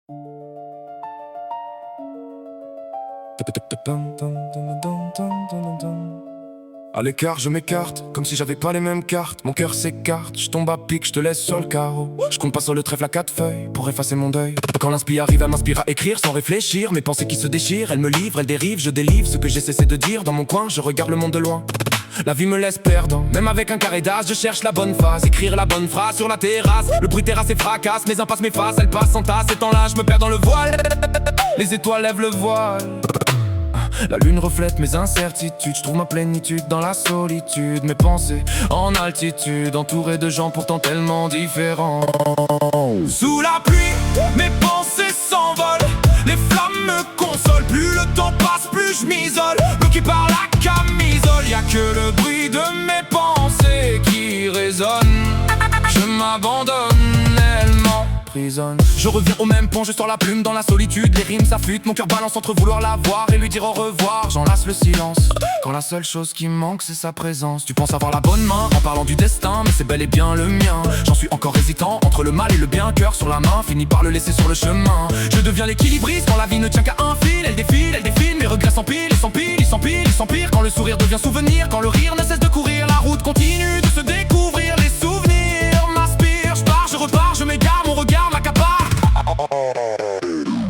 À l'écart, je m'écarte, comme si j'avais pas les mêmes cartes. Mon cœur s'écarte, je tombe à pic, je te laisse sur le carreau. Je compte pas sur le trèfle à 4 feuilles pour effacer mon deuil. Quand l'inspi arrive, elle m'inspire à écrire sans réfléchir. Mes pensées qui se déchirent, elle me livre, elle dérive, je délivre ce que j'ai cessé de dire. Dans mon coin, je regarde le monde de loin. La vie me laisse perdant, même avec un carré d'as, je cherche la bonne phase. Écrire la bonne phrase sur la terrasse. Le bruit terrasse et fracasse, mes impasses m'effacent, elles passent en tasse. Ces temps-là, je me perds dans le voile. Les étoiles lèvent le voile. La lune reflète mes incertitudes, je trouve ma plénitude dans la solitude. Mes pensées en altitude, entouré de gens pourtant tellement différents. Sous la pluie, mes pensées s'envolent. Les flammes me consolent, plus le temps passe, plus je m'isole. Bloqué par la camisole, y'a que le bruit de mes pensées qui résonne. Je m'abandonne, elle m'emprisonne. Je reviens au même pont, je sors la plume dans la solitude. Les rimes s'affûtent, mon cœur balance entre vouloir la voir et lui dire au revoir. J'enlace le silence, quand la seule chose qui me manque c'est sa présence. Tu penses avoir la bonne main en parlant du destin, mais c'est bel et bien le mien. J'en suis encore hésitant, entre le mal et le bien. Cœur sur la main, fini par le laisser sur le chemin. Je deviens l'équilibriste quand la vie ne tient qu'à un fil. Elle défile, mes regrets s'empilent, ils s'empilent, ils s'empilent, ils s'empirent. Quand le sourire devient souvenir, quand le rire ne cesse de courir. La route continue de se découvrir, les souvenirs m'inspirent. Je pars, je repars, je m'égare, mon regard m'accapare.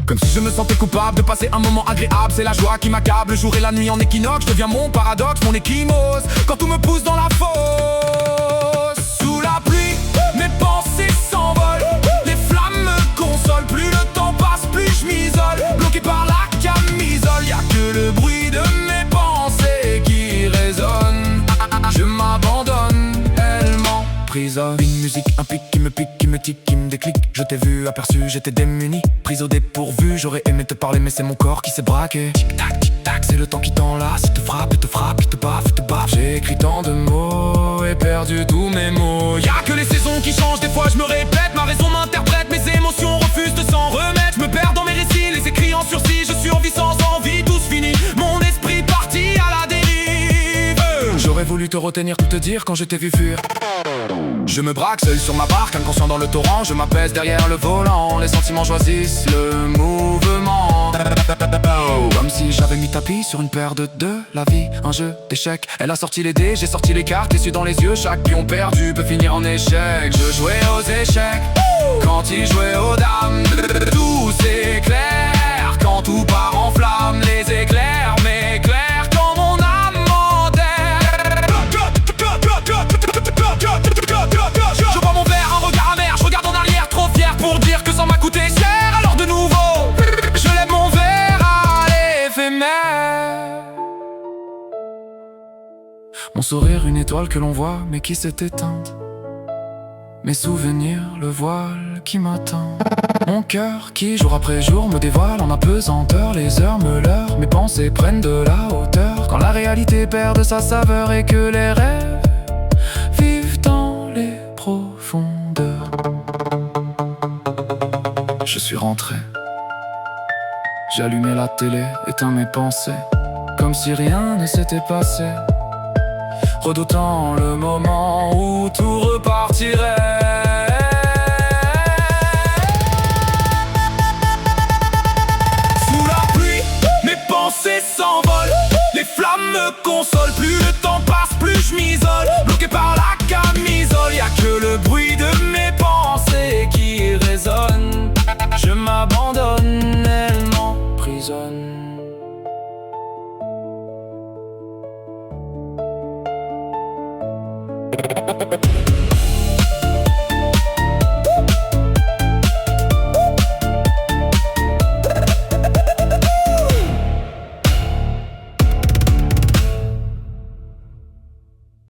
Comme si je me sentais coupable de passer un moment agréable. C'est la joie qui m'accable, le jour et la nuit en équinoxe. Je deviens mon paradoxe, mon échymose, quand tout me pousse dans la fosse. Sous la pluie, mes pensées s'envolent. Les flammes me consolent, plus le temps passe, plus je m'isole. Bloqué par la camisole, y'a que le bruit de mes pensées qui résonne. Je m'abandonne, elle m'emprisonne. Une musique, un pic qui me tique, qui me déclic. Je t'ai vu, aperçu, j'étais démuni, prise au dépourvu. J'aurais aimé te parler mais c'est mon corps qui s'est braqué. Tic tac, c'est le temps qui t'enlace. Il te frappe, il te frappe, il te baffe, il te baffe. J'ai écrit tant de mots et perdu tous mes mots. Y'a que les saisons qui changent, des fois je me répète. Ma raison m'interprète, mes émotions refusent de s'en remettre. Je me perds dans mes récits, les écrits en sursis. Je survis sans envie, tous fini. Mon esprit parti à la dérive. J'aurais voulu te retenir, tout te dire quand je t'ai vu fuir. Je me braque seul sur ma barque, inconscient dans le torrent. Je m'apaise derrière le volant, les sentiments choisissent le mouvement. Comme si j'avais mis tapis sur une paire de deux. La vie, un jeu d'échecs. Elle a sorti les dés, j'ai sorti les cartes. Les yeux dans les yeux, chaque pion perdu peut finir en échec. Je jouais aux échecs quand il jouait aux dames. Tout s'éclaire quand tout part en flammes. Les éclairs m'éclairent quand mon âme m'enterre. Je bois mon verre, un regard amer, je regarde en arrière, trop fier pour dire que ça m'a coûté cher. Alors de nouveau, je lève mon verre à l'éphémère. Mon sourire, une étoile que l'on voit, mais qui s'est éteinte. Mes souvenirs, le voile qui m'atteint. Mon cœur qui, jour après jour, me dévoile en apesanteur. Les heures me leurrent, mes pensées prennent de la hauteur. Quand la réalité perd de sa saveur et que les rêves vivent dans les profondeurs. Je suis rentré. J'ai allumé la télé, éteint mes pensées, comme si rien ne s'était passé, redoutant le moment où tout repartirait. Sous la pluie, mes pensées s'envolent. Les flammes me consolent, plus le temps passe, plus je m'isole. Bloqué par la camisole, y'a que le bruit de mes pensées qui résonne. Je m'abandonne, elle m'emprisonne.